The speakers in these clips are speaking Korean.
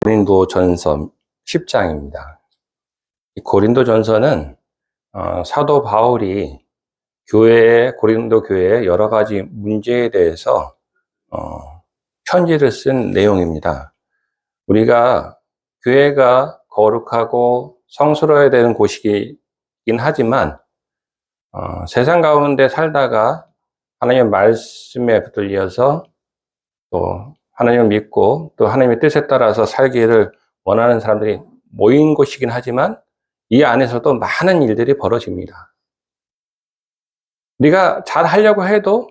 고린도전서 10장입니다. 이 고린도전서는 사도 바울이 고린도 교회의 여러 가지 문제에 대해서 편지를 쓴 내용입니다. 우리가 교회가 거룩하고 성스러워야 되는 곳이긴 하지만 세상 가운데 살다가 하나님의 말씀에 붙들려서 또 하나님을 믿고 또 하나님의 뜻에 따라서 살기를 원하는 사람들이 모인 곳이긴 하지만 이 안에서도 많은 일들이 벌어집니다. 우리가 잘 하려고 해도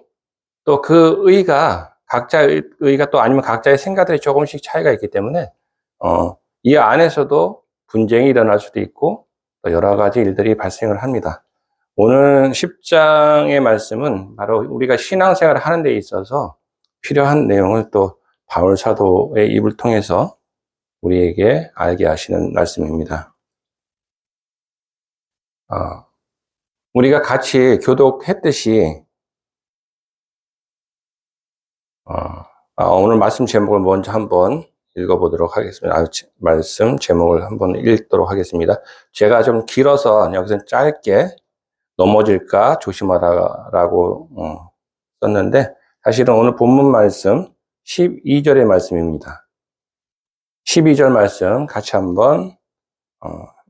또 그 각자의 의가 또 아니면 각자의 생각들이 조금씩 차이가 있기 때문에 이 안에서도 분쟁이 일어날 수도 있고 또 여러 가지 일들이 발생을 합니다. 오늘 10장의 말씀은 바로 우리가 신앙생활을 하는 데 있어서 필요한 내용을 또 바울 사도의 입을 통해서 우리에게 알게 하시는 말씀입니다. 우리가 같이 교독했듯이 오늘 말씀 제목을 먼저 한번 읽어보도록 하겠습니다. 말씀 제목을 한번 읽도록 하겠습니다. 제가 좀 길어서 여기서 짧게 넘어질까 조심하라고 썼는데 사실은 오늘 본문 말씀 12절의 말씀입니다. 12절 말씀 같이 한번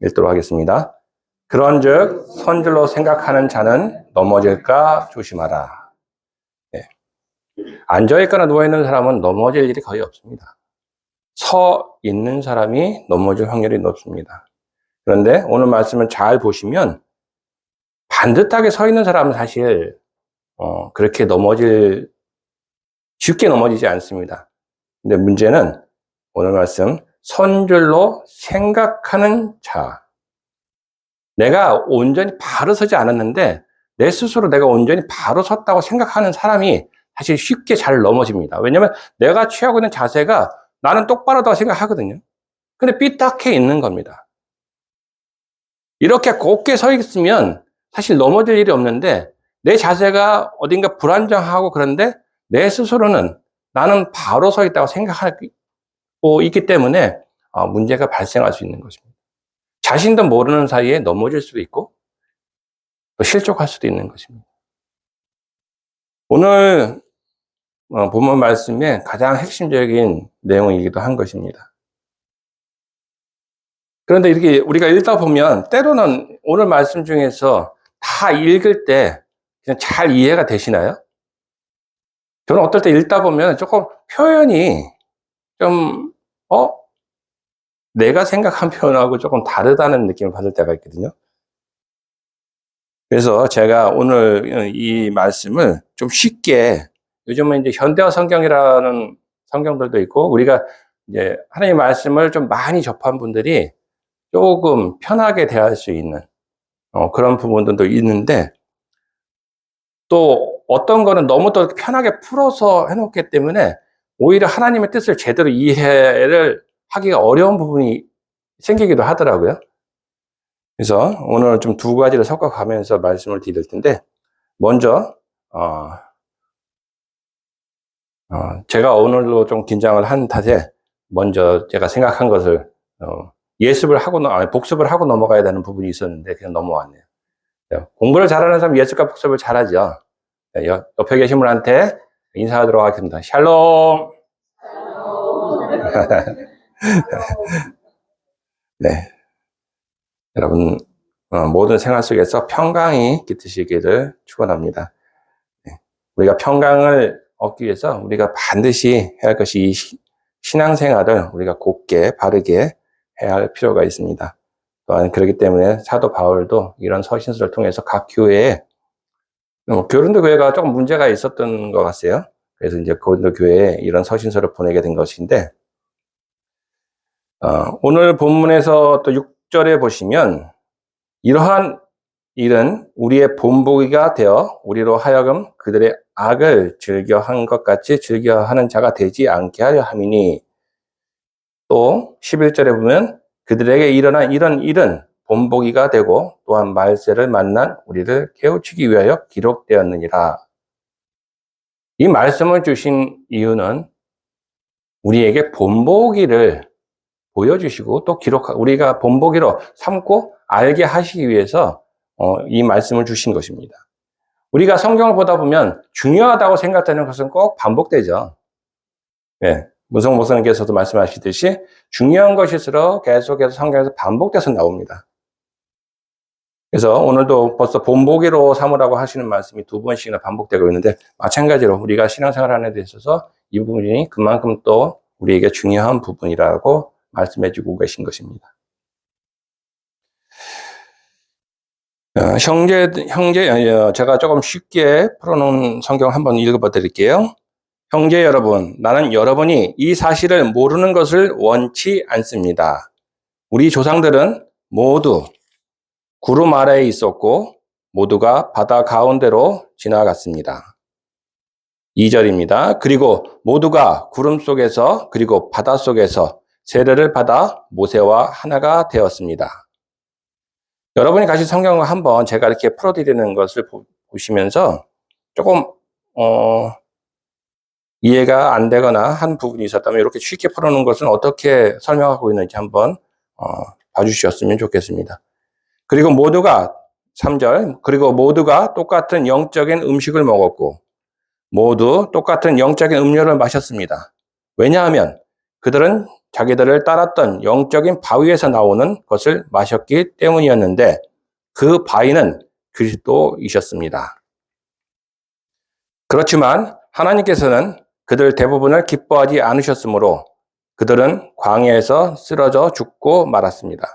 읽도록 하겠습니다. 그런즉 선줄로 생각하는 자는 넘어질까 조심하라. 네. 앉아있거나 누워있는 사람은 넘어질 일이 거의 없습니다. 서 있는 사람이 넘어질 확률이 높습니다. 그런데 오늘 말씀을 잘 보시면 반듯하게 서 있는 사람은 사실 그렇게 쉽게 넘어지지 않습니다. 근데 문제는 오늘 말씀 선줄로 생각하는 자, 내가 온전히 바로 서지 않았는데 내 스스로 내가 온전히 바로 섰다고 생각하는 사람이 사실 쉽게 잘 넘어집니다. 왜냐하면 내가 취하고 있는 자세가 나는 똑바르다고 생각하거든요. 근데 삐딱해 있는 겁니다. 이렇게 곧게 서 있으면 사실 넘어질 일이 없는데 내 자세가 어딘가 불안정하고 그런데 내 스스로는 나는 바로 서 있다고 생각하고 있기 때문에 문제가 발생할 수 있는 것입니다. 자신도 모르는 사이에 넘어질 수도 있고 또 실족할 수도 있는 것입니다. 오늘 본문 말씀의 가장 핵심적인 내용이기도 한 것입니다. 그런데 이렇게 우리가 읽다 보면 때로는 오늘 말씀 중에서 다 읽을 때 그냥 잘 이해가 되시나요? 저는 어떨 때 읽다 보면 조금 표현이 좀 내가 생각한 표현하고 조금 다르다는 느낌을 받을 때가 있거든요. 그래서 제가 오늘 이 말씀을 좀 쉽게, 요즘은 이제 현대어 성경이라는 성경들도 있고 우리가 이제 하나님의 말씀을 좀 많이 접한 분들이 조금 편하게 대할 수 있는 그런 부분들도 있는데 또 어떤 거는 너무 또 편하게 풀어서 해놓기 때문에 오히려 하나님의 뜻을 제대로 이해를 하기가 어려운 부분이 생기기도 하더라고요. 그래서 오늘 좀 두 가지를 섞어가면서 말씀을 드릴 텐데 먼저 제가 오늘도 좀 긴장을 한 탓에 먼저 제가 생각한 것을 복습을 하고 넘어가야 되는 부분이 있었는데 그냥 넘어왔네요. 공부를 잘하는 사람 예습과 복습을 잘하죠. 옆에 계신 분한테 인사하도록 하겠습니다. 샬롬. 네, 여러분 모든 생활 속에서 평강이 깃드시기를 축원합니다. 네, 우리가 평강을 얻기 위해서 우리가 반드시 해야 할 것이 이 신앙생활을 우리가 곧게 바르게 해야 할 필요가 있습니다. 또한 그렇기 때문에 사도 바울도 이런 서신서를 통해서 각 교회에 고린도 교회가 조금 문제가 있었던 것 같아요. 그래서 이제 고린도 교회에 이런 서신서를 보내게 된 것인데 오늘 본문에서 또 6절에 보시면 이러한 일은 우리의 본보기가 되어 우리로 하여금 그들의 악을 즐겨한 것 같이 즐겨하는 자가 되지 않게 하려 함이니 또 11절에 보면 그들에게 일어난 이런 일은 본보기가 되고 또한 말세를 만난 우리를 깨우치기 위하여 기록되었느니라. 이 말씀을 주신 이유는 우리에게 본보기를 보여주시고 또 우리가 본보기로 삼고 알게 하시기 위해서 이 말씀을 주신 것입니다. 우리가 성경을 보다 보면 중요하다고 생각되는 것은 꼭 반복되죠. 네. 문성 목사님께서도 말씀하시듯이 중요한 것일수록 계속해서 성경에서 반복돼서 나옵니다. 그래서 오늘도 벌써 본보기로 삼으라고 하시는 말씀이 2번씩이나 반복되고 있는데, 마찬가지로 우리가 신앙생활하는 데 있어서 이 부분이 그만큼 또 우리에게 중요한 부분이라고 말씀해 주고 계신 것입니다. 제가 조금 쉽게 풀어놓은 성경 한번 읽어봐 드릴게요. 형제 여러분, 나는 여러분이 이 사실을 모르는 것을 원치 않습니다. 우리 조상들은 모두 구름 아래에 있었고 모두가 바다 가운데로 지나갔습니다. 2절입니다. 그리고 모두가 구름 속에서 그리고 바다 속에서 세례를 받아 모세와 하나가 되었습니다. 여러분이 가진 성경을 한번 제가 이렇게 풀어드리는 것을 보시면서 조금 이해가 안 되거나 한 부분이 있었다면 이렇게 쉽게 풀어놓은 것은 어떻게 설명하고 있는지 한번 봐주셨으면 좋겠습니다. 그리고 모두가 3절, 그리고 모두가 똑같은 영적인 음식을 먹었고 모두 똑같은 영적인 음료를 마셨습니다. 왜냐하면 그들은 자기들을 따랐던 영적인 바위에서 나오는 것을 마셨기 때문이었는데 그 바위는 그리스도이셨습니다. 그렇지만 하나님께서는 그들 대부분을 기뻐하지 않으셨으므로 그들은 광야에서 쓰러져 죽고 말았습니다.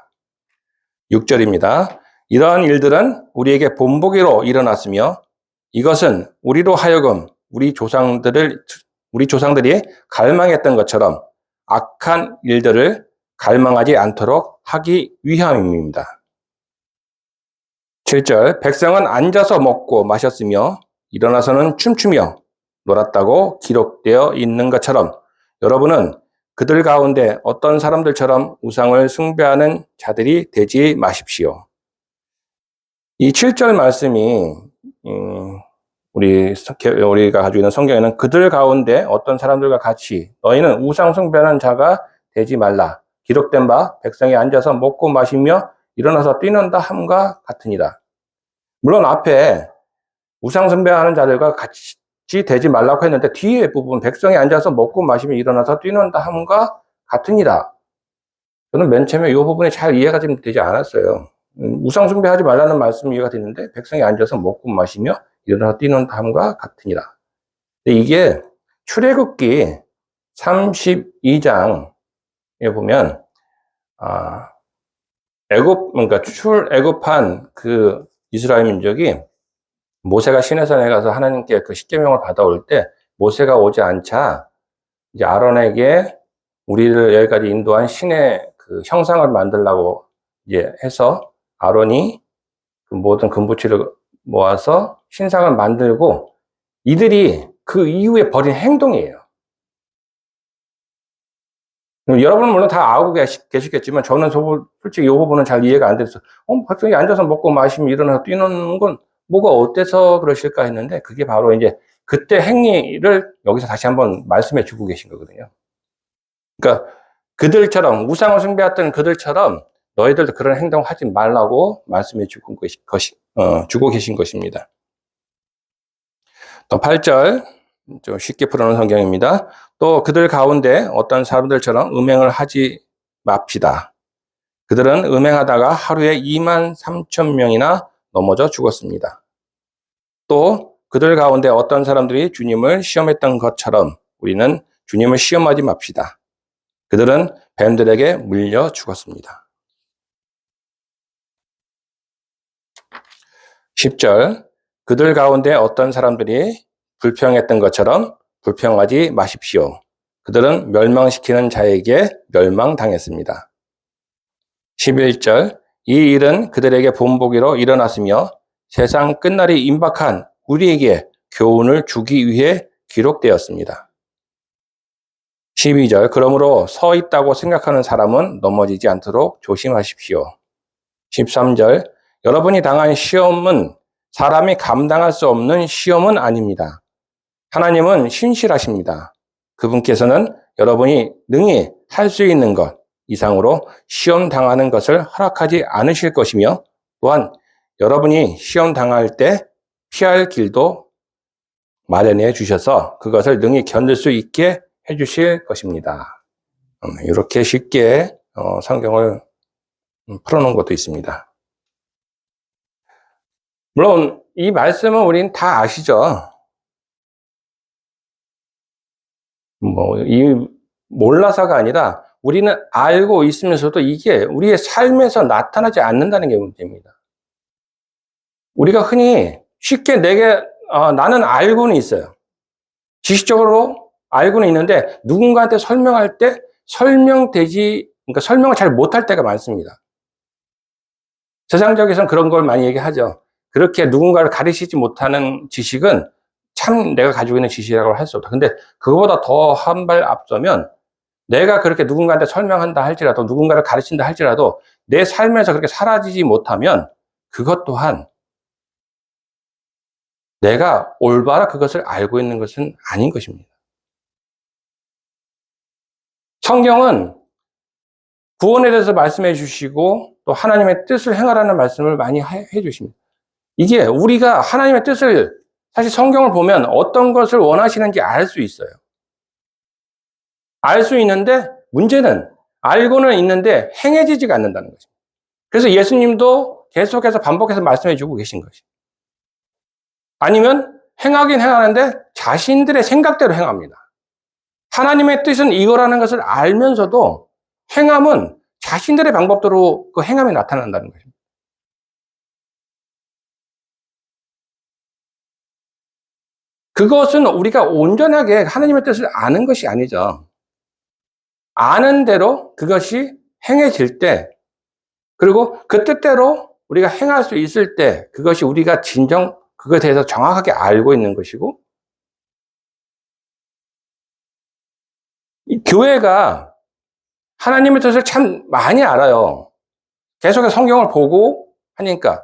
6절입니다. 이러한 일들은 우리에게 본보기로 일어났으며 이것은 우리로 하여금 우리 조상들이 갈망했던 것처럼 악한 일들을 갈망하지 않도록 하기 위함입니다. 7절, 백성은 앉아서 먹고 마셨으며 일어나서는 춤추며 놀았다고 기록되어 있는 것처럼 여러분은 그들 가운데 어떤 사람들처럼 우상을 숭배하는 자들이 되지 마십시오. 이 7절 말씀이 우리가 가지고 있는 성경에는 그들 가운데 어떤 사람들과 같이 너희는 우상 숭배하는 자가 되지 말라. 기록된 바 백성이 앉아서 먹고 마시며 일어나서 뛰는다 함과 같으니라. 물론 앞에 우상 숭배하는 자들과 같이 되지 말라고 했는데 뒤에 부분 백성이 앉아서 먹고 마시며 일어나서 뛰는다 함과 같으니라. 저는 맨 처음에 이 부분이 잘 이해가 되지 않았어요. 우상 숭배하지 말라는 말씀이 이해가 됐는데 백성이 앉아서 먹고 마시며 일어나서 뛰는 함과 같으니라. 이게 출애굽기 32장에 보면 그러니까 출애굽한 그 이스라엘 민족이 모세가 시내산에 가서 하나님께 그 십계명을 받아올 때 모세가 오지 않자 이제 아론에게 우리를 여기까지 인도한 신의 그 형상을 만들라고 이제 해서 아론이 그 모든 금부치를 모아서 신상을 만들고 이들이 그 이후에 벌인 행동이에요. 여러분은 물론 다 알고 계시겠지만 저는 솔직히 이 부분은 잘 이해가 안 돼서 백성이 앉아서 먹고 마시면 일어나서 뛰는 건 뭐가 어때서 그러실까 했는데 그게 바로 이제 그때 행위를 여기서 다시 한번 말씀해 주고 계신 거거든요. 그러니까 그들처럼 우상을 숭배했던 그들처럼 너희들도 그런 행동 하지 말라고 말씀해 주고 계신 것입니다. 또 8절 좀 쉽게 풀어놓은 성경입니다. 또 그들 가운데 어떤 사람들처럼 음행을 하지 맙시다. 그들은 음행하다가 하루에 23,000명이나 넘어져 죽었습니다. 또 그들 가운데 어떤 사람들이 주님을 시험했던 것처럼 우리는 주님을 시험하지 맙시다. 그들은 뱀들에게 물려 죽었습니다. 10절, 그들 가운데 어떤 사람들이 불평했던 것처럼 불평하지 마십시오. 그들은 멸망시키는 자에게 멸망당했습니다. 11절, 이 일은 그들에게 본보기로 일어났으며 세상 끝날이 임박한 우리에게 교훈을 주기 위해 기록되었습니다. 12절, 그러므로 서 있다고 생각하는 사람은 넘어지지 않도록 조심하십시오. 13절, 여러분이 당한 시험은 사람이 감당할 수 없는 시험은 아닙니다. 하나님은 신실하십니다. 그분께서는 여러분이 능히 할 수 있는 것, 이상으로 시험 당하는 것을 허락하지 않으실 것이며, 또한 여러분이 시험 당할 때 피할 길도 마련해 주셔서 그것을 능히 견딜 수 있게 해 주실 것입니다. 이렇게 쉽게 성경을 풀어놓은 것도 있습니다. 물론 이 말씀은 우리는 다 아시죠. 몰라서가 아니라 우리는 알고 있으면서도 이게 우리의 삶에서 나타나지 않는다는 게 문제입니다. 우리가 흔히 쉽게 나는 알고는 있어요. 지식적으로 알고는 있는데 누군가한테 설명할 때 그러니까 설명을 잘 못할 때가 많습니다. 세상적에서는 그런 걸 많이 얘기하죠. 그렇게 누군가를 가르치지 못하는 지식은 참 내가 가지고 있는 지식이라고 할 수 없다. 근데 그거보다 더 한 발 앞서면 내가 그렇게 누군가한테 설명한다 할지라도, 누군가를 가르친다 할지라도 내 삶에서 그렇게 사라지지 못하면 그것 또한 내가 올바로 그것을 알고 있는 것은 아닌 것입니다. 성경은 구원에 대해서 말씀해 주시고 또 하나님의 뜻을 행하라는 말씀을 많이 해 주십니다. 이게 우리가 하나님의 뜻을, 사실 성경을 보면 어떤 것을 원하시는지 알 수 있어요. 알 수 있는데 문제는 알고는 있는데 행해지지가 않는다는 거죠. 그래서 예수님도 계속해서 반복해서 말씀해 주고 계신 것이죠. 아니면 행하긴 행하는데 자신들의 생각대로 행합니다. 하나님의 뜻은 이거라는 것을 알면서도 행함은 자신들의 방법대로 그 행함이 나타난다는 거죠. 그것은 우리가 온전하게 하나님의 뜻을 아는 것이 아니죠. 아는 대로 그것이 행해질 때, 그리고 그 뜻대로 우리가 행할 수 있을 때, 그것이 우리가 진정 그것에 대해서 정확하게 알고 있는 것이고, 이 교회가 하나님의 뜻을 참 많이 알아요. 계속해서 성경을 보고 하니까.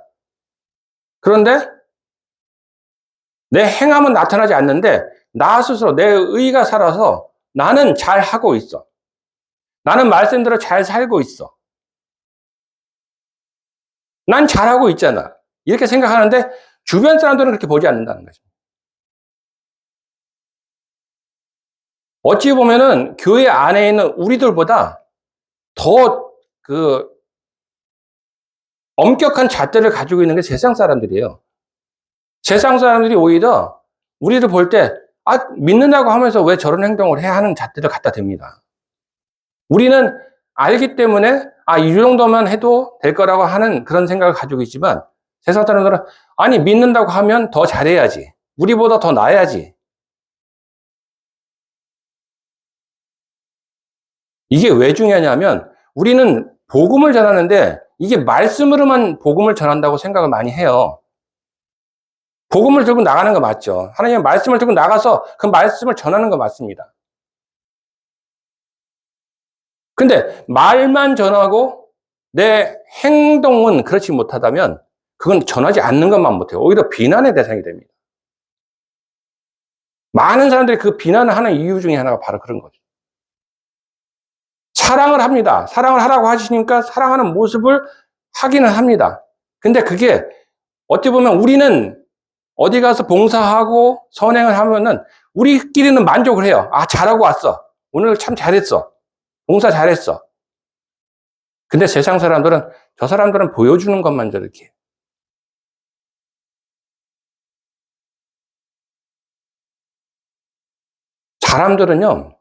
그런데 내 행함은 나타나지 않는데 나 스스로 내 의가 살아서 나는 잘 하고 있어. 나는 말씀대로 잘 살고 있어. 난 잘하고 있잖아. 이렇게 생각하는데 주변 사람들은 그렇게 보지 않는다는 거죠. 어찌 보면은 교회 안에 있는 우리들보다 더 엄격한 잣대를 가지고 있는 게 세상 사람들이에요. 세상 사람들이 오히려 우리를 볼 때, 믿는다고 하면서 왜 저런 행동을 해야 하는 잣대를 갖다 댑니다. 우리는 알기 때문에, 이 정도만 해도 될 거라고 하는 그런 생각을 가지고 있지만, 세상 사람들은, 믿는다고 하면 더 잘해야지. 우리보다 더 나아야지. 이게 왜 중요하냐면, 우리는 복음을 전하는데, 이게 말씀으로만 복음을 전한다고 생각을 많이 해요. 복음을 들고 나가는 거 맞죠. 하나님의 말씀을 들고 나가서 그 말씀을 전하는 거 맞습니다. 근데 말만 전하고 내 행동은 그렇지 못하다면 그건 전하지 않는 것만 못해요. 오히려 비난의 대상이 됩니다. 많은 사람들이 그 비난을 하는 이유 중에 하나가 바로 그런 거죠. 사랑을 합니다. 사랑을 하라고 하시니까 사랑하는 모습을 하기는 합니다. 근데 그게 어찌 보면 우리는 어디 가서 봉사하고 선행을 하면은 우리끼리는 만족을 해요. 잘하고 왔어. 오늘 참 잘했어. 봉사 잘했어. 근데 세상 사람들은, 저 사람들은 보여주는 것만 저렇게. 사람들은요,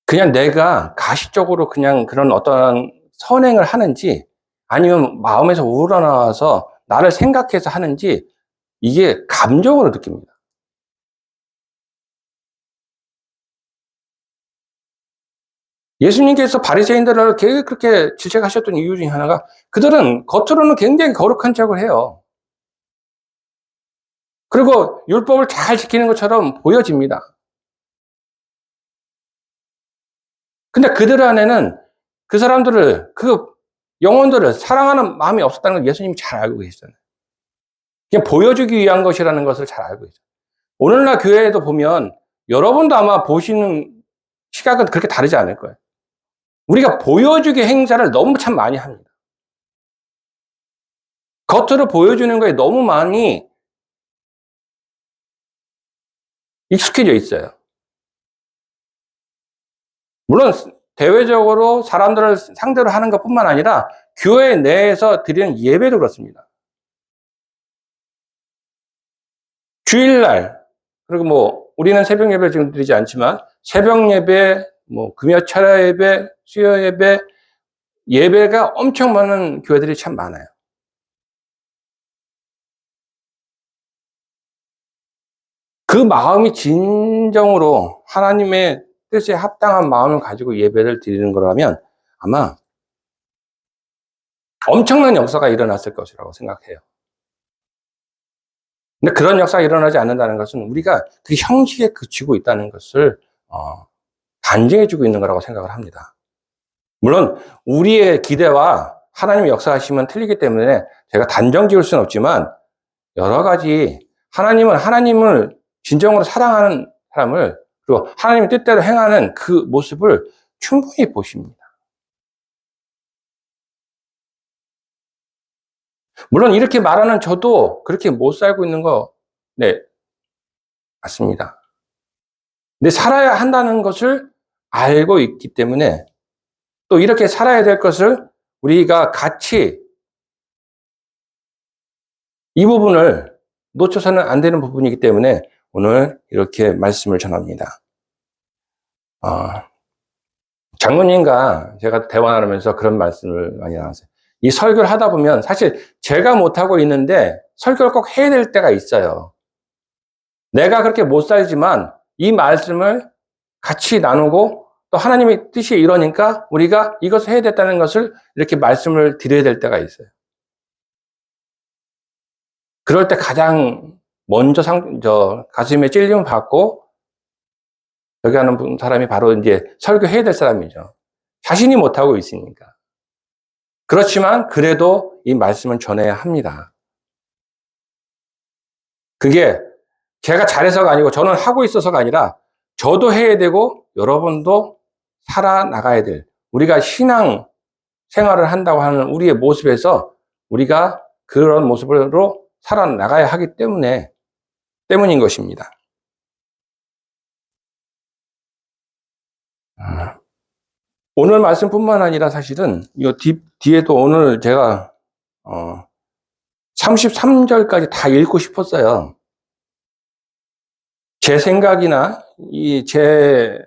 그냥 내가 가시적으로 그냥 그런 어떤 선행을 하는지, 아니면 마음에서 우러나와서 나를 생각해서 하는지, 이게 감정으로 느낍니다. 예수님께서 바리새인들을 그렇게 질책하셨던 이유 중에 하나가, 그들은 겉으로는 굉장히 거룩한 척을 해요. 그리고 율법을 잘 지키는 것처럼 보여집니다. 근데 그들 안에는 그 사람들을, 그 영혼들을 사랑하는 마음이 없었다는 걸 예수님이 잘 알고 계시잖아요. 그냥 보여주기 위한 것이라는 것을 잘 알고 계세요. 오늘날 교회에도 보면 여러분도 아마 보시는 시각은 그렇게 다르지 않을 거예요. 우리가 보여주기 행사를 너무 참 많이 합니다. 겉으로 보여주는 거에 너무 많이 익숙해져 있어요. 물론 대외적으로 사람들을 상대로 하는 것뿐만 아니라 교회 내에서 드리는 예배도 그렇습니다. 주일날, 그리고 뭐 우리는 새벽 예배를 지금 드리지 않지만 새벽 예배, 뭐 금요 철야 예배, 수요 예배, 예배가 엄청 많은 교회들이 참 많아요. 그 마음이 진정으로 하나님의 뜻에 합당한 마음을 가지고 예배를 드리는 거라면 아마 엄청난 역사가 일어났을 것이라고 생각해요. 근데 그런 역사가 일어나지 않는다는 것은 우리가 그 형식에 그치고 있다는 것을 단정해주고 있는 거라고 생각을 합니다. 물론 우리의 기대와 하나님의 역사하시면 틀리기 때문에 제가 단정 지을 수는 없지만 여러 가지 하나님은 하나님을 진정으로 사랑하는 사람을 그리고 하나님의 뜻대로 행하는 그 모습을 충분히 보십니다. 물론 이렇게 말하는 저도 그렇게 못 살고 있는 거, 네, 맞습니다. 근데 살아야 한다는 것을 알고 있기 때문에 또 이렇게 살아야 될 것을 우리가 같이 이 부분을 놓쳐서는 안 되는 부분이기 때문에 오늘 이렇게 말씀을 전합니다. 장로님과 제가 대화 나누면서 그런 말씀을 많이 나눴어요. 이 설교를 하다 보면 사실 제가 못하고 있는데 설교를 꼭 해야 될 때가 있어요. 내가 그렇게 못 살지만 이 말씀을 같이 나누고 또 하나님의 뜻이 이러니까 우리가 이것을 해야 됐다는 것을 이렇게 말씀을 드려야 될 때가 있어요. 그럴 때 가장 먼저 가슴에 찔림을 받고 여기 하는 사람이 바로 이제 설교해야 될 사람이죠. 자신이 못하고 있으니까. 그렇지만 그래도 이 말씀을 전해야 합니다. 그게 제가 잘해서가 아니고 저는 하고 있어서가 아니라 저도 해야 되고 여러분도 살아나가야 될 우리가 신앙 생활을 한다고 하는 우리의 모습에서 우리가 그런 모습으로 살아나가야 하기 때문인 것입니다. 오늘 말씀뿐만 아니라 사실은 이 뒤에도 오늘 제가 33절까지 다 읽고 싶었어요. 제 생각이나 제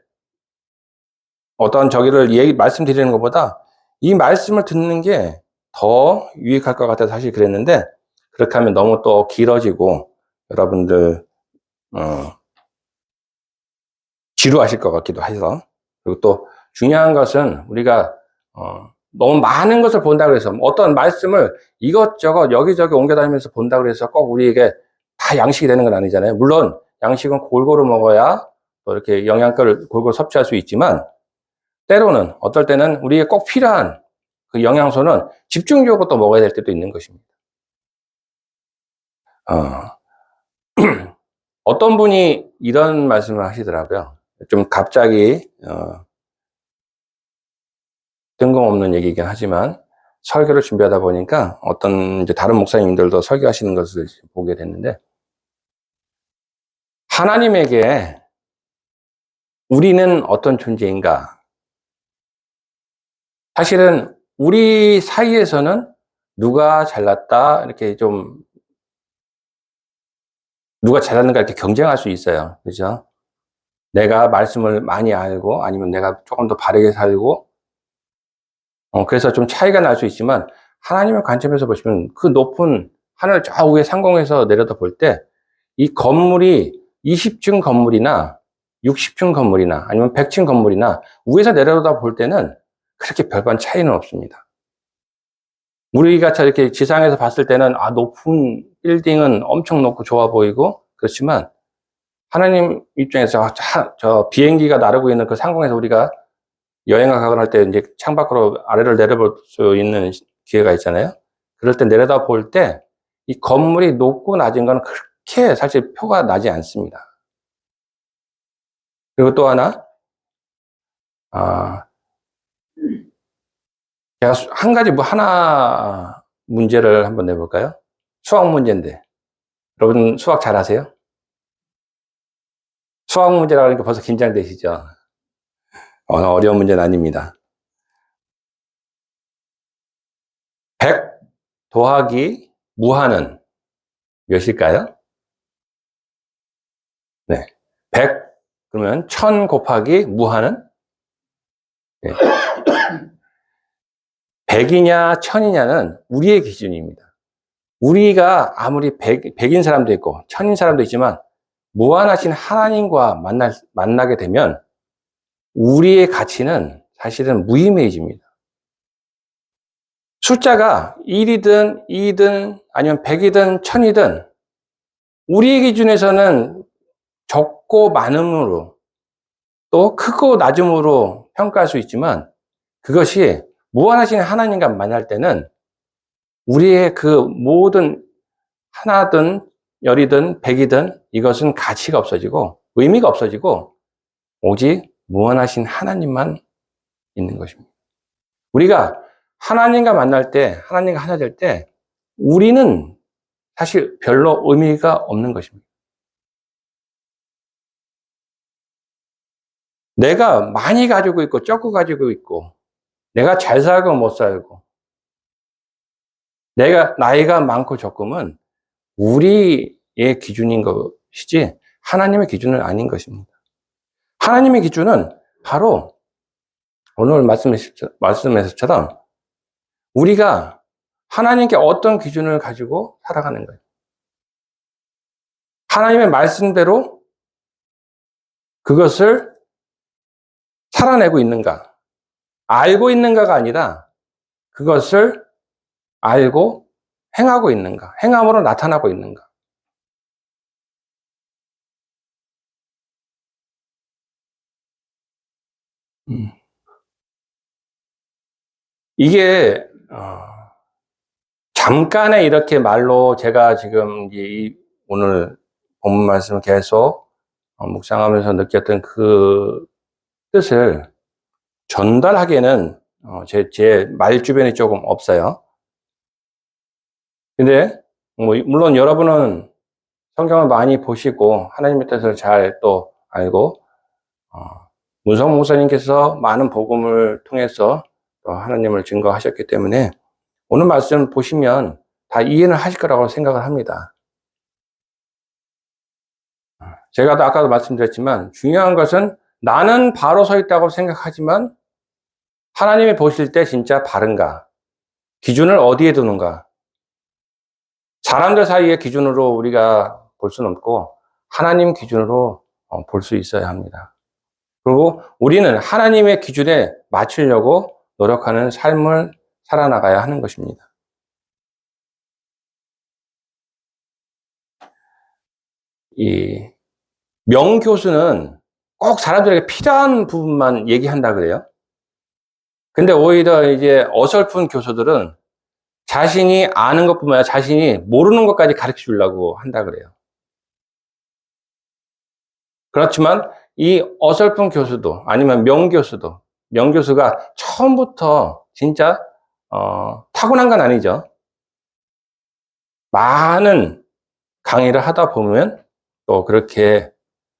어떤 저기를 말씀드리는 것보다 이 말씀을 듣는 게 더 유익할 것 같아서 사실 그랬는데 그렇게 하면 너무 또 길어지고 여러분들 지루하실 것 같기도 해서 그리고 또 중요한 것은 우리가 너무 많은 것을 본다고 해서 어떤 말씀을 이것저것 여기저기 옮겨다니면서 본다고 해서 꼭 우리에게 다 양식이 되는 건 아니잖아요. 물론 양식은 골고루 먹어야 또 이렇게 영양가를 골고루 섭취할 수 있지만 때로는 어떨 때는 우리에게 꼭 필요한 그 영양소는 집중적으로 또 먹어야 될 때도 있는 것입니다. 어떤 분이 이런 말씀을 하시더라고요. 좀 갑자기 뜬금없는 얘기이긴 하지만 설교를 준비하다 보니까 어떤 이제 다른 목사님들도 설교하시는 것을 보게 됐는데 하나님에게 우리는 어떤 존재인가? 사실은 우리 사이에서는 누가 잘났다 이렇게 좀 누가 잘났는가 이렇게 경쟁할 수 있어요. 그죠? 내가 말씀을 많이 알고 아니면 내가 조금 더 바르게 살고 그래서 좀 차이가 날 수 있지만 하나님의 관점에서 보시면 그 높은 하늘 저 위에 상공에서 내려다 볼 때 이 건물이 20층 건물이나 60층 건물이나 아니면 100층 건물이나 위에서 내려다 볼 때는 그렇게 별반 차이는 없습니다. 우리가 저렇게 지상에서 봤을 때는 높은 빌딩은 엄청 높고 좋아 보이고 그렇지만 하나님 입장에서 저 비행기가 나르고 있는 그 상공에서 우리가 여행을 가거나 할 때 이제 창밖으로 아래를 내려볼 수 있는 기회가 있잖아요. 그럴 때 내려다 볼 때 이 건물이 높고 낮은 건 그렇게 사실 표가 나지 않습니다. 그리고 또 하나, 제가 한 가지 하나 문제를 한번 내볼까요? 수학 문제인데. 여러분 수학 잘하세요? 수학 문제라 그러니까 벌써 긴장되시죠? 어려운 문제는 아닙니다. 100 더하기 무한은 몇일까요? 네. 100, 그러면 1000 곱하기 무한은? 네. 100이냐 1000이냐는 우리의 기준입니다. 우리가 아무리 100인 사람도 있고 1000인 사람도 있지만 무한하신 하나님과 만나게 되면 우리의 가치는 사실은 무의미해집니다. 숫자가 1이든 2든 아니면 100이든 1000이든 우리의 기준에서는 적고 많음으로 또 크고 낮음으로 평가할 수 있지만 그것이 무한하신 하나님과 만날 때는 우리의 그 모든 하나든 열이든 백이든 이것은 가치가 없어지고 의미가 없어지고 오직 무한하신 하나님만 있는 것입니다. 우리가 하나님과 만날 때, 하나님과 하나 될 때 우리는 사실 별로 의미가 없는 것입니다. 내가 많이 가지고 있고 적고 가지고 있고 내가 잘 살고 못 살고 내가 나이가 많고 적음은 우리의 기준인 것이지 하나님의 기준은 아닌 것입니다. 하나님의 기준은 바로 오늘 말씀에서처럼 우리가 하나님께 어떤 기준을 가지고 살아가는 거예요. 하나님의 말씀대로 그것을 살아내고 있는가, 알고 있는가가 아니라 그것을 알고 행하고 있는가, 행함으로 나타나고 있는가. 이게 잠깐의 이렇게 말로 제가 지금 오늘 본문 말씀을 계속 묵상하면서 느꼈던 그 뜻을 전달하기에는 제 말 주변이 조금 없어요. 근데 물론 여러분은 성경을 많이 보시고 하나님의 뜻을 잘 또 알고 문성 목사님께서 많은 복음을 통해서 또 하나님을 증거하셨기 때문에 오늘 말씀 보시면 다 이해는 하실 거라고 생각을 합니다. 제가 아까도 말씀드렸지만 중요한 것은 나는 바로 서 있다고 생각하지만 하나님이 보실 때 진짜 바른가? 기준을 어디에 두는가? 사람들 사이의 기준으로 우리가 볼 수는 없고 하나님 기준으로 볼 수 있어야 합니다. 그리고 우리는 하나님의 기준에 맞추려고 노력하는 삶을 살아나가야 하는 것입니다. 이 명교수는 꼭 사람들에게 필요한 부분만 얘기한다 그래요. 근데 오히려 이제 어설픈 교수들은 자신이 아는 것뿐만 아니라 자신이 모르는 것까지 가르쳐 주려고 한다 그래요. 그렇지만 이 어설픈 교수도 아니면 명교수가 처음부터 진짜 타고난 건 아니죠. 많은 강의를 하다 보면 또 그렇게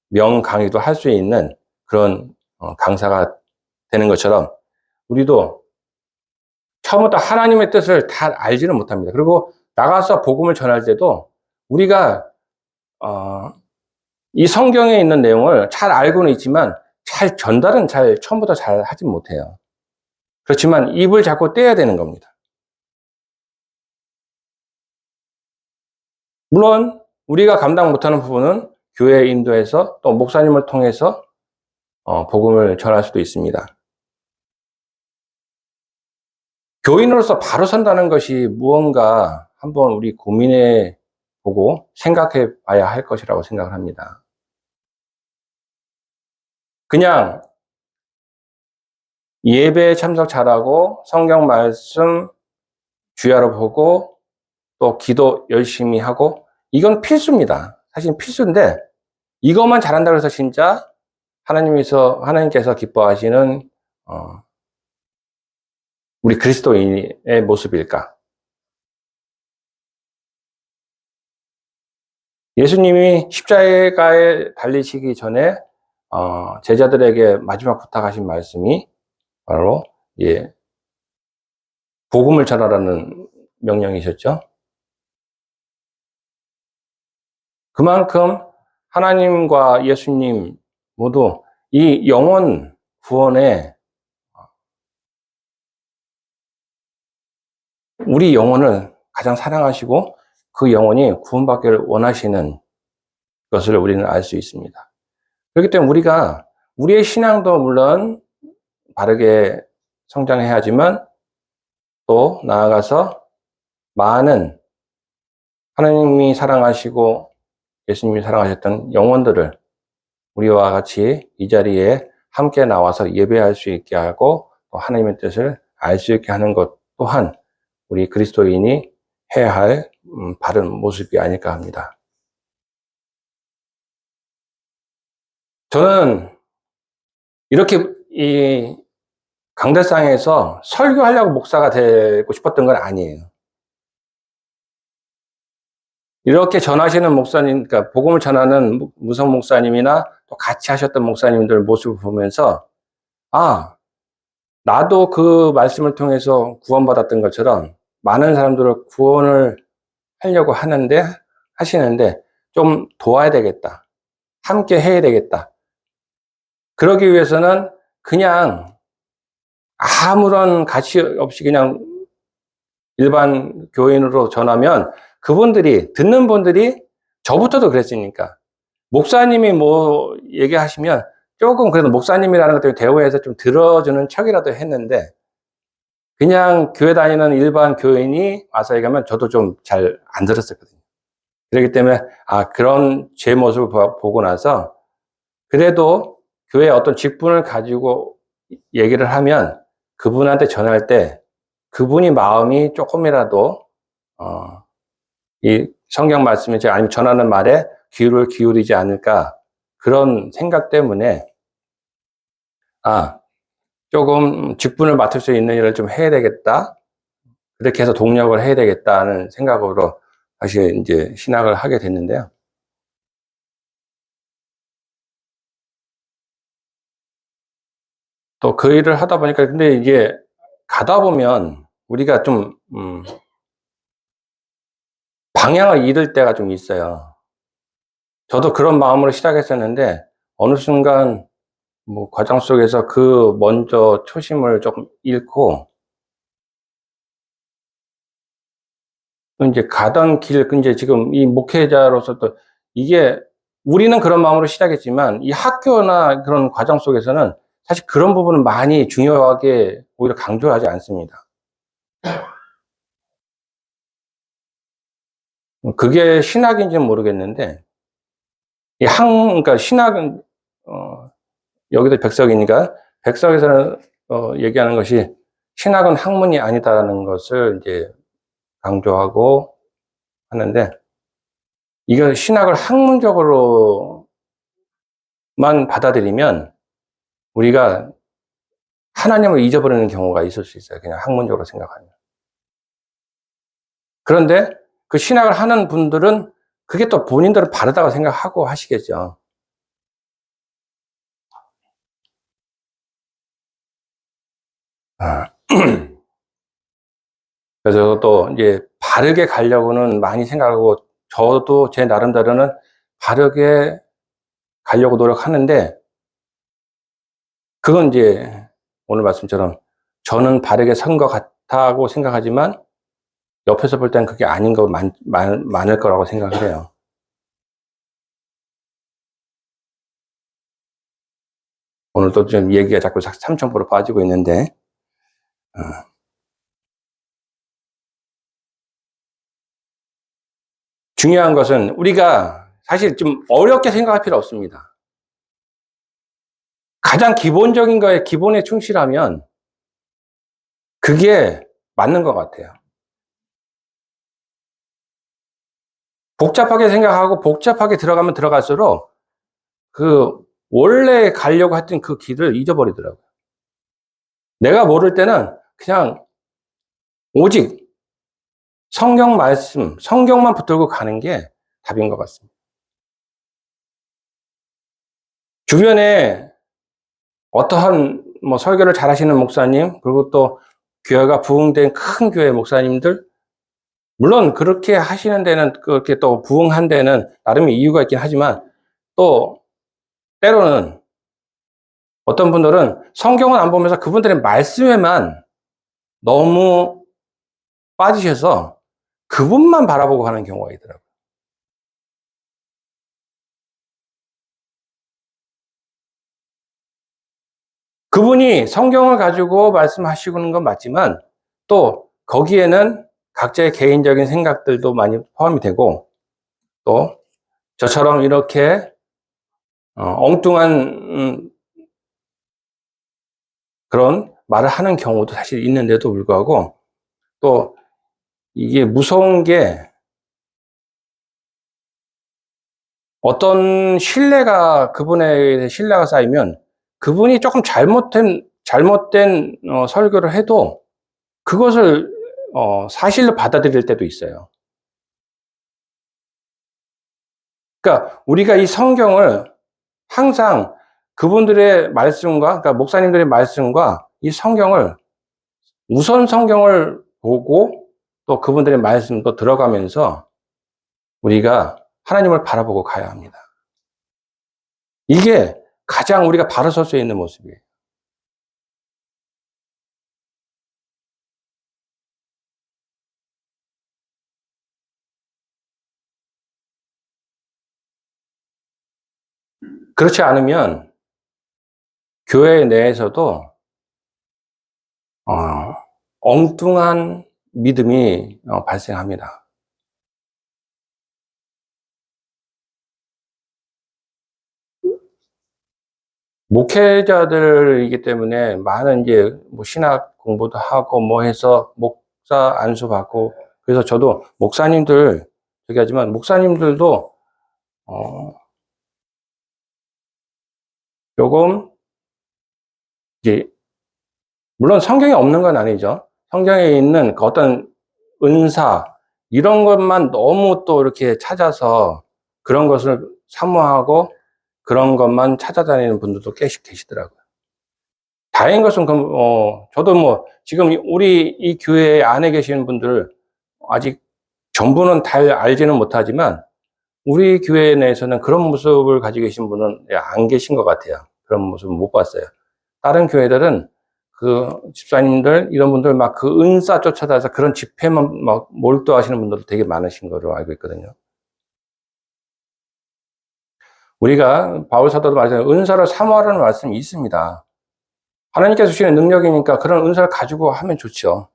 명강의도 할 수 있는 그런 강사가 되는 것처럼 우리도 처음부터 하나님의 뜻을 다 알지는 못합니다. 그리고 나가서 복음을 전할 때도 우리가 이 성경에 있는 내용을 잘 알고는 있지만 잘 전달은 처음부터 잘 하지 못해요. 그렇지만 입을 자꾸 떼야 되는 겁니다. 물론 우리가 감당 못하는 부분은 교회 인도에서 또 목사님을 통해서 복음을 전할 수도 있습니다. 교인으로서 바로 선다는 것이 무언가 한번 우리 고민해 보고 생각해 봐야 할 것이라고 생각을 합니다. 그냥 예배에 참석 잘하고 성경 말씀 주야로 보고 또 기도 열심히 하고 이건 필수입니다. 사실 필수인데 이것만 잘한다고 해서 진짜 하나님께서 기뻐하시는 우리 그리스도인의 모습일까? 예수님이 십자가에 달리시기 전에 제자들에게 마지막 부탁하신 말씀이 바로 복음을 전하라는 명령이셨죠. 그만큼 하나님과 예수님 모두 이 영혼 구원에 우리 영혼을 가장 사랑하시고 그 영혼이 구원받기를 원하시는 것을 우리는 알 수 있습니다. 그렇기 때문에 우리가 우리의 신앙도 물론 바르게 성장해야 하지만 또 나아가서 많은 하나님이 사랑하시고 예수님이 사랑하셨던 영혼들을 우리와 같이 이 자리에 함께 나와서 예배할 수 있게 하고 또 하나님의 뜻을 알 수 있게 하는 것 또한 우리 그리스도인이 해야 할 바른 모습이 아닐까 합니다. 저는 이렇게 이 강대상에서 설교하려고 목사가 되고 싶었던 건 아니에요. 이렇게 전하시는 목사님, 그러니까 복음을 전하는 무성 목사님이나 또 같이 하셨던 목사님들 모습을 보면서 나도 그 말씀을 통해서 구원받았던 것처럼 많은 사람들을 구원을 하려고 하시는데 좀 도와야 되겠다. 함께 해야 되겠다. 그러기 위해서는 그냥 아무런 가치 없이 그냥 일반 교인으로 전하면 듣는 분들이 저부터도 그랬으니까 목사님이 뭐 얘기하시면 조금 그래도 목사님이라는 것 때문에 대우해서 좀 들어주는 척이라도 했는데 그냥 교회 다니는 일반 교인이 와서 얘기하면 저도 좀 잘 안 들었었거든요. 그렇기 때문에 그런 제 모습을 보고 나서 그래도 교회에 어떤 직분을 가지고 얘기를 하면 그분한테 전할 때 그분이 마음이 조금이라도 이 성경 말씀이지 아니면 전하는 말에 귀를 기울이지 않을까 그런 생각 때문에 조금 직분을 맡을 수 있는 일을 좀 해야 되겠다. 그렇게 해서 동력을 해야 되겠다는 생각으로 다시 이제 신학을 하게 됐는데요. 또 그 일을 하다 보니까 근데 이게 가다 보면 우리가 좀 방향을 잃을 때가 좀 있어요. 저도 그런 마음으로 시작했었는데 어느 순간 뭐 과정 속에서 그 먼저 초심을 조금 잃고 이제 가던 길, 이제 지금 이 목회자로서 또 이게 우리는 그런 마음으로 시작했지만 이 학교나 그런 과정 속에서는 사실 그런 부분은 많이 중요하게 오히려 강조하지 않습니다. 그게 신학인지는 모르겠는데 그러니까 신학은 여기도 백석이니까 백석에서는 얘기하는 것이 신학은 학문이 아니다라는 것을 이제 강조하고 하는데 이걸 신학을 학문적으로만 받아들이면 우리가 하나님을 잊어버리는 경우가 있을 수 있어요. 그냥 학문적으로 생각하면. 그런데 그 신학을 하는 분들은 그게 또 본인들은 바르다고 생각하고 하시겠죠. 그래서 또 이제 바르게 가려고는 많이 생각하고 저도 제 나름대로는 바르게 가려고 노력하는데 그건 이제 오늘 말씀처럼 저는 바르게 선 것 같다고 생각하지만 옆에서 볼 때는 그게 아닌 거 많을 거라고 생각을 해요. 오늘 또 좀 얘기가 자꾸 삼천포로 빠지고 있는데 중요한 것은 우리가 사실 좀 어렵게 생각할 필요 없습니다. 가장 기본적인 거에 기본에 충실하면 그게 맞는 것 같아요. 복잡하게 생각하고 복잡하게 들어가면 들어갈수록 그 원래 가려고 했던 그 길을 잊어버리더라고요. 내가 모를 때는 그냥 오직 성경 말씀, 성경만 붙들고 가는 게 답인 것 같습니다. 주변에 어떠한 설교를 잘하시는 목사님, 그리고 또 교회가 부흥된 큰 교회 목사님들, 물론 그렇게 하시는 데는, 그렇게 또 부흥한 데는 나름의 이유가 있긴 하지만, 또 때로는 어떤 분들은 성경은 안 보면서 그분들의 말씀에만 너무 빠지셔서 그분만 바라보고 가는 경우가 있더라고요. 그분이 성경을 가지고 말씀하시는 건 맞지만 또 거기에는 각자의 개인적인 생각들도 많이 포함이 되고, 또 저처럼 이렇게 엉뚱한 그런 말을 하는 경우도 사실 있는데도 불구하고, 또 이게 무서운 게, 어떤 그분에 신뢰가 쌓이면 그분이 조금 잘못된 설교를 해도 그것을 사실로 받아들일 때도 있어요. 그러니까 우리가 이 성경을 항상 그분들의 말씀과, 그러니까 목사님들의 말씀과 이 성경을, 우선 성경을 보고 또 그분들의 말씀도 들어가면서 우리가 하나님을 바라보고 가야 합니다. 이게 가장 우리가 바로 설 수 있는 모습이에요. 그렇지 않으면 교회 내에서도 엉뚱한 믿음이 발생합니다. 목회자들이기 때문에 많은 이제 신학 공부도 하고 해서 목사 안수 받고, 그래서 저도 목사님들 저기 하지만 목사님들도 조금 이제, 물론 성경에 없는 건 아니죠. 성경에 있는 그 어떤 은사 이런 것만 너무 또 이렇게 찾아서 그런 것을 사모하고 그런 것만 찾아다니는 분들도 꽤 계시더라고요. 다행인 것은 저도 지금 우리 이 교회 안에 계시는 분들 아직 전부는 다 알지는 못하지만 우리 교회 내에서는 그런 모습을 가지고 계신 분은 안 계신 것 같아요. 그런 모습은 못 봤어요. 다른 교회들은 그 집사님들 이런 분들 막 그 은사 쫓아다서 그런 집회만 막 몰두하시는 분들도 되게 많으신 거로 알고 있거든요. 우리가 바울 사도도 말했잖아요. 은사를 사모하라는 말씀이 있습니다. 하나님께서 주시는 능력이니까 그런 은사를 가지고 하면 좋죠.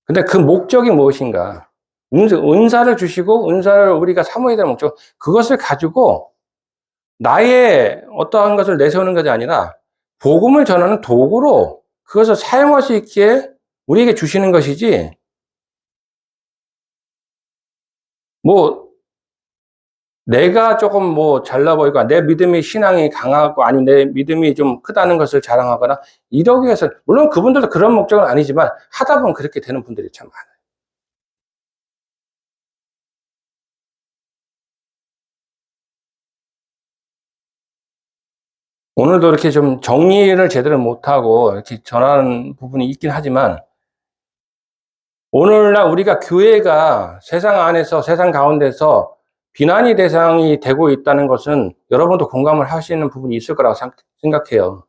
근데 그 목적이 무엇인가? 은사를 주시고 은사를 우리가 사모해야 되는 목적, 그것을 가지고 나의 어떠한 것을 내세우는 것이 아니라 복음을 전하는 도구로 그것을 사용할 수 있게 우리에게 주시는 것이지, 내가 조금 잘나 보이거나 내 믿음이 신앙이 강하고 아니면 내 믿음이 좀 크다는 것을 자랑하거나 이러기 위해서, 물론 그분들도 그런 목적은 아니지만 하다 보면 그렇게 되는 분들이 참 많아요. 오늘도 이렇게 좀 정리를 제대로 못하고 이렇게 전하는 부분이 있긴 하지만, 오늘날 우리가 교회가 세상 안에서, 세상 가운데서 비난의 대상이 되고 있다는 것은 여러분도 공감을 하시는 부분이 있을 거라고 생각해요.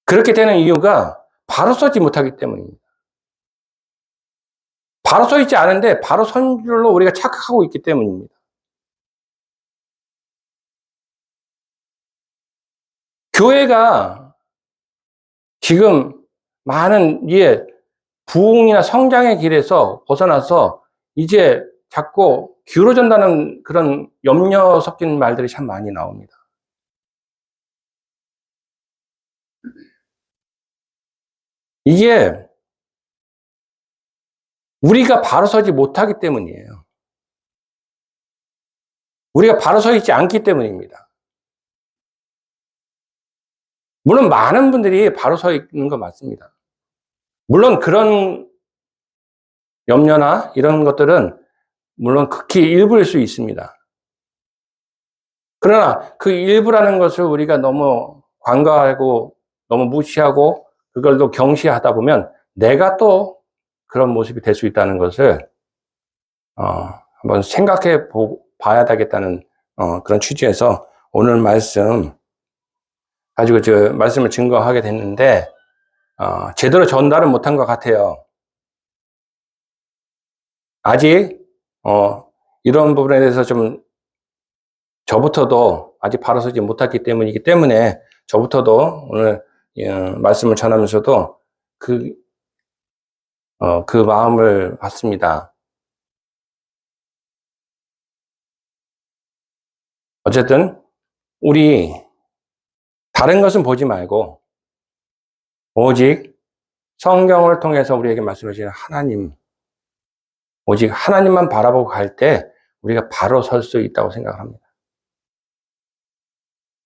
그렇게 되는 이유가 바로 서지 못하기 때문입니다. 바로 서 있지 않은데 바로 선 줄로 우리가 착각하고 있기 때문입니다. 교회가 지금 많은 부흥이나 성장의 길에서 벗어나서 이제 자꾸 기울어진다는 그런 염려 섞인 말들이 참 많이 나옵니다. 이게 우리가 바로 서지 못하기 때문이에요. 우리가 바로 서 있지 않기 때문입니다. 물론 많은 분들이 바로 서 있는 건 맞습니다. 물론 그런 염려나 이런 것들은 물론 극히 일부일 수 있습니다. 그러나 그 일부라는 것을 우리가 너무 관과하고 너무 무시하고 그걸 또 경시하다 보면 내가 또 그런 모습이 될 수 있다는 것을 한번 생각해 봐야 되겠다는 그런 취지에서 오늘 말씀 가지고 저 말씀을 증거하게 됐는데 제대로 전달을 못한 것 같아요. 아직 이런 부분에 대해서 좀 저부터도 아직 바로 서지 못했기 때문이기 때문에 저부터도 오늘 말씀을 전하면서도 그 마음을 받습니다. 어쨌든 우리 다른 것은 보지 말고 오직 성경을 통해서 우리에게 말씀해 주시는 하나님, 오직 하나님만 바라보고 갈 때 우리가 바로 설 수 있다고 생각합니다.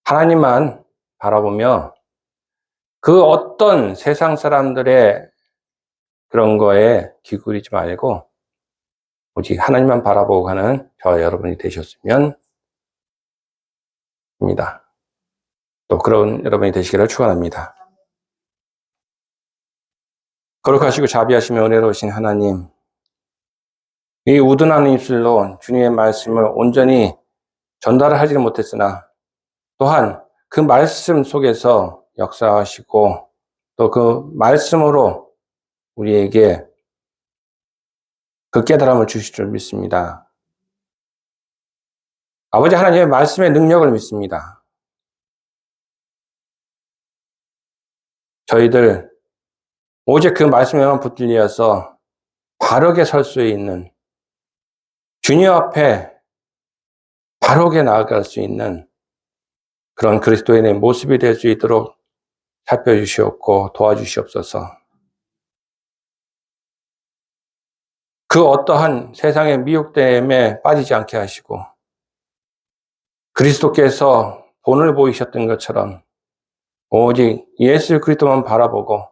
하나님만 바라보며 그 어떤 세상 사람들의 그런 거에 기울이지 말고 오직 하나님만 바라보고 가는 저와 여러분이 되셨으면 합니다. 또 그런 여러분이 되시기를 축원합니다. 거룩하시고 자비하시며 은혜로우신 하나님, 이 우둔한 입술로 주님의 말씀을 온전히 전달을 하지는 못했으나 또한 그 말씀 속에서 역사하시고 또 그 말씀으로 우리에게 그 깨달음을 주실 줄 믿습니다. 아버지 하나님의 말씀의 능력을 믿습니다. 저희들 오직 그 말씀에만 붙들려서 바르게 설 수 있는 주님 앞에 바르게 나아갈 수 있는 그런 그리스도인의 모습이 될 수 있도록 살펴주시옵고 도와주시옵소서. 그 어떠한 세상의 미혹됨에 빠지지 않게 하시고 그리스도께서 본을 보이셨던 것처럼 오직 예수 그리스도만 바라보고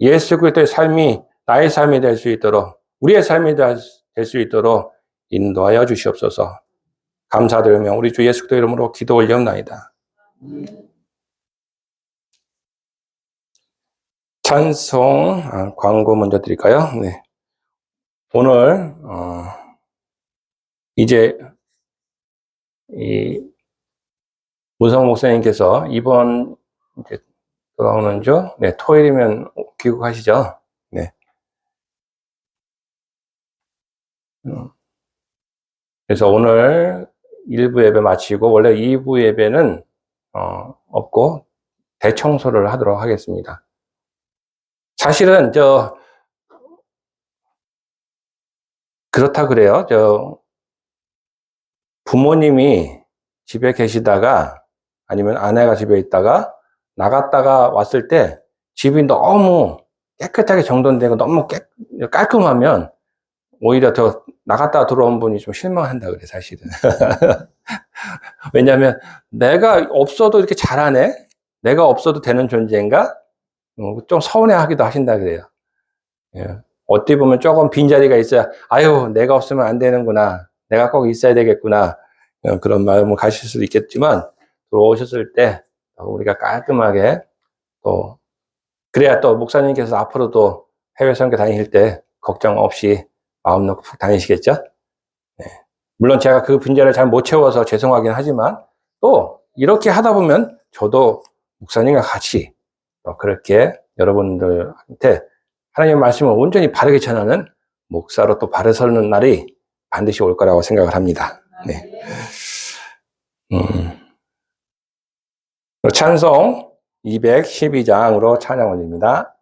예수 그리스도의 삶이 나의 삶이 될 수 있도록 우리의 삶이 될 수 있도록 인도하여 주시옵소서. 감사드리며 우리 주 예수 그리스도 이름으로 기도 올려옵나이다. 찬송 광고 먼저 드릴까요? 네. 오늘 이제 이 문성 목사님께서 이번 이제 돌아오는 주 토요일이면 귀국하시죠? 네. 그래서 오늘 1부 예배 마치고 원래 2부 예배는 없고 대청소를 하도록 하겠습니다. 사실은 그렇다 그래요. 부모님이 집에 계시다가 아니면 아내가 집에 있다가 나갔다가 왔을 때 집이 너무 깨끗하게 정돈되고 너무 깔끔하면 오히려 더 나갔다가 들어온 분이 좀 실망한다 그래, 사실은. 왜냐하면 내가 없어도 이렇게 잘하네? 내가 없어도 되는 존재인가? 좀 서운해하기도 하신다 그래요. 예. 어떻게 보면 조금 빈자리가 있어야 아유 내가 없으면 안 되는구나. 내가 꼭 있어야 되겠구나. 그런 마음을 가실 수도 있겠지만 들어오셨을 때 우리가 깔끔하게 또 그래야 또 목사님께서 앞으로도 해외 선교 다니실 때 걱정 없이 마음 놓고 푹 다니시겠죠? 네. 물론 제가 그 빈자리를 잘 못 채워서 죄송하긴 하지만 또 이렇게 하다 보면 저도 목사님과 같이 또 그렇게 여러분들한테 하나님의 말씀을 온전히 바르게 전하는 목사로 또 바르게 서는 날이 반드시 올 거라고 생각을 합니다. 네. 찬송 212장으로 찬양 올립니다.